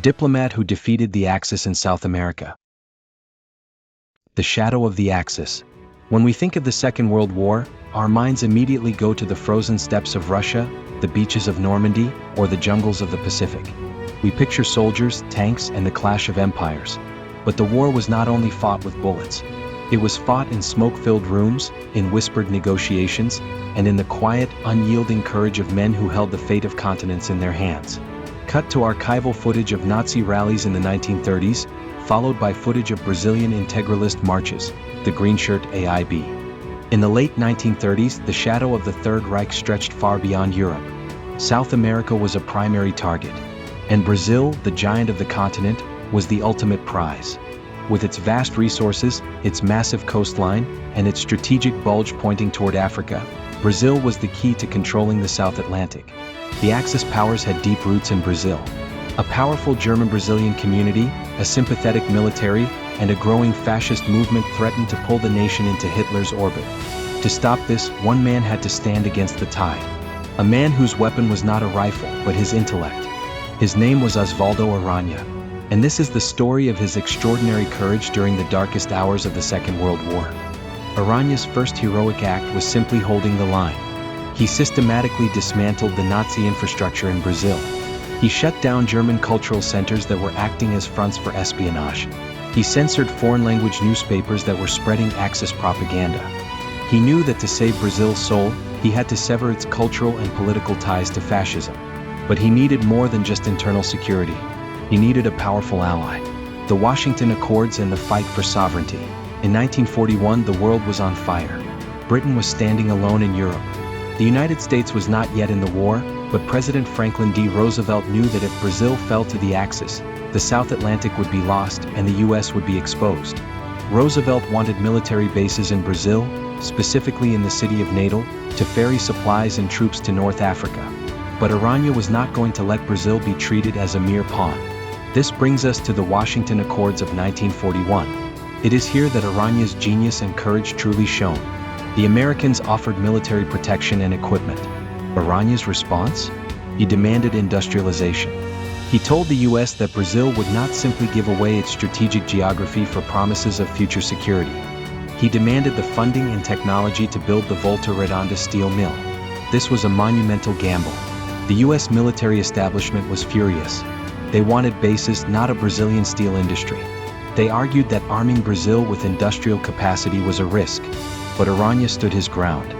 diplomat who defeated the Axis in South America. The shadow of the Axis. When we think of the Second World War, our minds immediately go to the frozen steppes of Russia, the beaches of Normandy, or the jungles of the Pacific. We picture soldiers, tanks, and the clash of empires. But the war was not only fought with bullets. It was fought in smoke-filled rooms, in whispered negotiations, and in the quiet, unyielding courage of men who held the fate of continents in their hands. Cut to archival footage of Nazi rallies in the 1930s, followed by footage of Brazilian integralist marches, the Green Shirt AIB. In the late 1930s, the shadow of the Third Reich stretched far beyond Europe. South America was a primary target, and Brazil, the giant of the continent, was the ultimate prize. With its vast resources, its massive coastline, and its strategic bulge pointing toward Africa, Brazil was the key to controlling the South Atlantic. The Axis powers had deep roots in Brazil. A powerful German-Brazilian community, a sympathetic military, and a growing fascist movement threatened to pull the nation into Hitler's orbit. To stop this, one man had to stand against the tide. A man whose weapon was not a rifle, but his intellect. His name was Osvaldo Aranha. And this is the story of his extraordinary courage during the darkest hours of the Second World War. Aranha's first heroic act was simply holding the line. He systematically dismantled the Nazi infrastructure in Brazil. He shut down German cultural centers that were acting as fronts for espionage. He censored foreign-language newspapers that were spreading Axis propaganda. He knew that to save Brazil's soul, he had to sever its cultural and political ties to fascism. But he needed more than just internal security. He needed a powerful ally. The Washington Accords and the fight for sovereignty. In 1941, the world was on fire. Britain was standing alone in Europe. The United States was not yet in the war, but President Franklin D. Roosevelt knew that if Brazil fell to the Axis, the South Atlantic would be lost and the U.S. would be exposed. Roosevelt wanted military bases in Brazil, specifically in the city of Natal, to ferry supplies and troops to North Africa. But Aranha was not going to let Brazil be treated as a mere pawn. This brings us to the Washington Accords of 1941. It is here that Aranha's genius and courage truly shone. The Americans offered military protection and equipment. Aranha's response? He demanded industrialization. He told the U.S. that Brazil would not simply give away its strategic geography for promises of future security. He demanded the funding and technology to build the Volta Redonda steel mill. This was a monumental gamble. The U.S. military establishment was furious. They wanted bases, not a Brazilian steel industry. They argued that arming Brazil with industrial capacity was a risk, but Aranha stood his ground.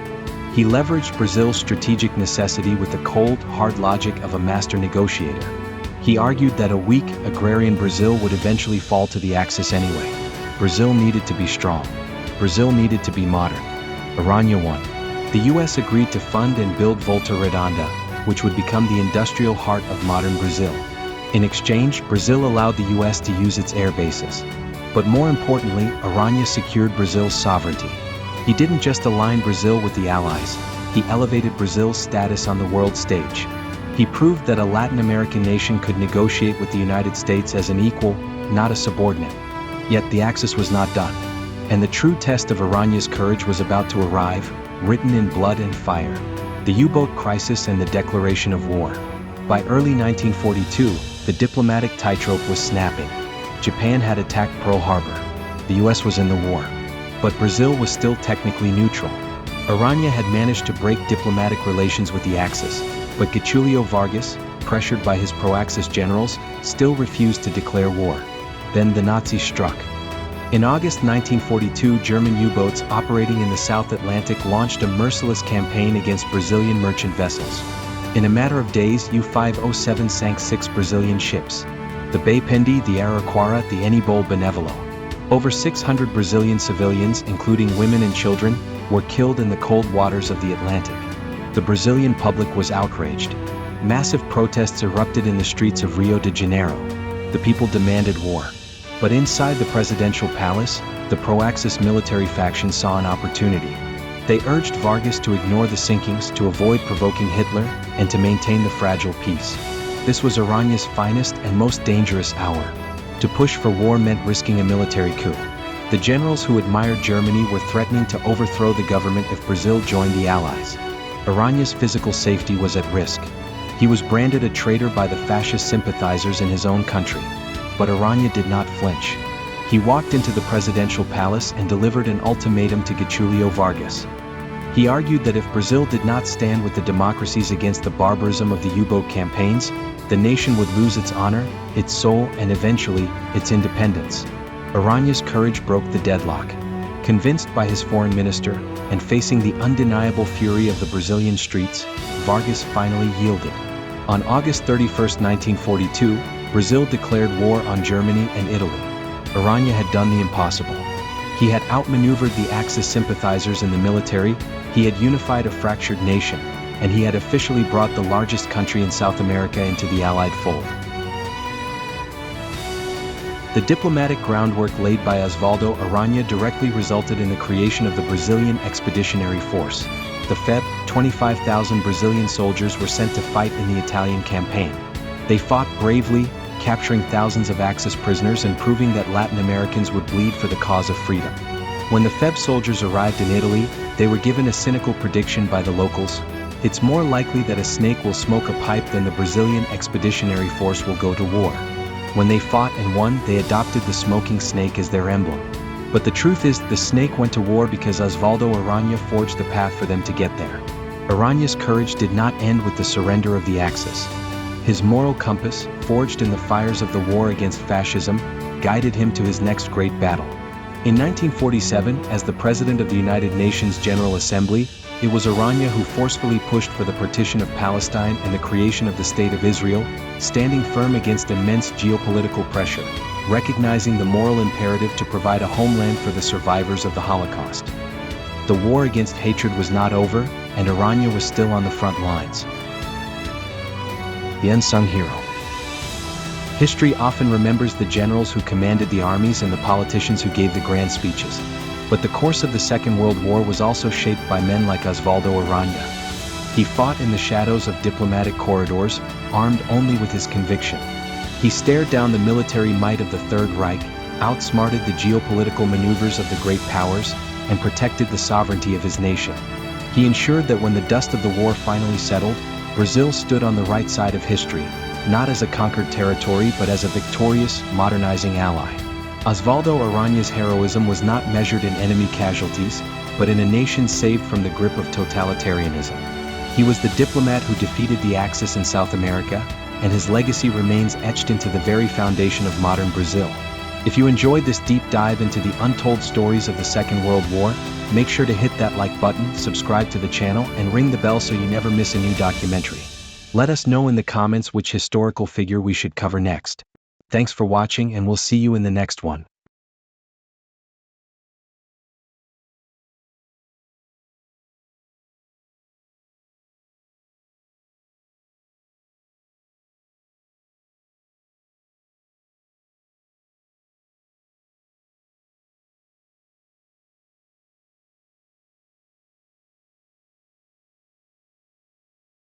He leveraged Brazil's strategic necessity with the cold, hard logic of a master negotiator. He argued that a weak, agrarian Brazil would eventually fall to the Axis anyway. Brazil needed to be strong. Brazil needed to be modern. Aranha won. The U.S. agreed to fund and build Volta Redonda, which would become the industrial heart of modern Brazil. In exchange, Brazil allowed the U.S. to use its air bases. But more importantly, Aranha secured Brazil's sovereignty. He didn't just align Brazil with the Allies, he elevated Brazil's status on the world stage. He proved that a Latin American nation could negotiate with the United States as an equal, not a subordinate. Yet the Axis was not done. And the true test of Aranha's courage was about to arrive, written in blood and fire. The U-boat crisis and the declaration of war. By early 1942, the diplomatic tightrope was snapping. Japan had attacked Pearl Harbor. The U.S. was in the war. But Brazil was still technically neutral. Aranha had managed to break diplomatic relations with the Axis, but Getulio Vargas, pressured by his pro-Axis generals, still refused to declare war. Then the Nazis struck. In August 1942, German U-boats operating in the South Atlantic launched a merciless campaign against Brazilian merchant vessels. In a matter of days, U-507 sank 6 Brazilian ships. The Baipendi, the Araraquara, the Enibol Benevolo. Over 600 Brazilian civilians, including women and children, were killed in the cold waters of the Atlantic. The Brazilian public was outraged. Massive protests erupted in the streets of Rio de Janeiro. The people demanded war. But inside the presidential palace, the pro-Axis military faction saw an opportunity. They urged Vargas to ignore the sinkings, to avoid provoking Hitler, and to maintain the fragile peace. This was Aranha's finest and most dangerous hour. To push for war meant risking a military coup. The generals who admired Germany were threatening to overthrow the government if Brazil joined the Allies. Aranha's physical safety was at risk. He was branded a traitor by the fascist sympathizers in his own country. But Aranha did not flinch. He walked into the presidential palace and delivered an ultimatum to Getulio Vargas. He argued that if Brazil did not stand with the democracies against the barbarism of the U-boat campaigns, the nation would lose its honor, its soul, and eventually, its independence. Aranha's courage broke the deadlock. Convinced by his foreign minister, and facing the undeniable fury of the Brazilian streets, Vargas finally yielded. On August 31, 1942, Brazil declared war on Germany and Italy. Aranha had done the impossible. He had outmaneuvered the Axis sympathizers in the military, he had unified a fractured nation, and he had officially brought the largest country in South America into the Allied fold. The diplomatic groundwork laid by Osvaldo Aranha directly resulted in the creation of the Brazilian Expeditionary Force. The FEB, 25,000 Brazilian soldiers were sent to fight in the Italian campaign. They fought bravely, capturing thousands of Axis prisoners and proving that Latin Americans would bleed for the cause of freedom. When the FEB soldiers arrived in Italy, they were given a cynical prediction by the locals. It's more likely that a snake will smoke a pipe than the Brazilian Expeditionary Force will go to war. When they fought and won, they adopted the smoking snake as their emblem. But the truth is, the snake went to war because Osvaldo Aranha forged the path for them to get there. Aranha's courage did not end with the surrender of the Axis. His moral compass, forged in the fires of the war against fascism, guided him to his next great battle. In 1947, as the President of the United Nations General Assembly, it was Aranha who forcefully pushed for the partition of Palestine and the creation of the State of Israel, standing firm against immense geopolitical pressure, recognizing the moral imperative to provide a homeland for the survivors of the Holocaust. The war against hatred was not over, and Aranha was still on the front lines. The unsung hero. History often remembers the generals who commanded the armies and the politicians who gave the grand speeches. But the course of the Second World War was also shaped by men like Osvaldo Aranha. He fought in the shadows of diplomatic corridors, armed only with his conviction. He stared down the military might of the Third Reich, outsmarted the geopolitical maneuvers of the great powers, and protected the sovereignty of his nation. He ensured that when the dust of the war finally settled, Brazil stood on the right side of history, not as a conquered territory but as a victorious, modernizing ally. Osvaldo Aranha's heroism was not measured in enemy casualties, but in a nation saved from the grip of totalitarianism. He was the diplomat who defeated the Axis in South America, and his legacy remains etched into the very foundation of modern Brazil. If you enjoyed this deep dive into the untold stories of the Second World War, make sure to hit that like button, subscribe to the channel, and ring the bell so you never miss a new documentary. Let us know in the comments which historical figure we should cover next. Thanks for watching, and we'll see you in the next one.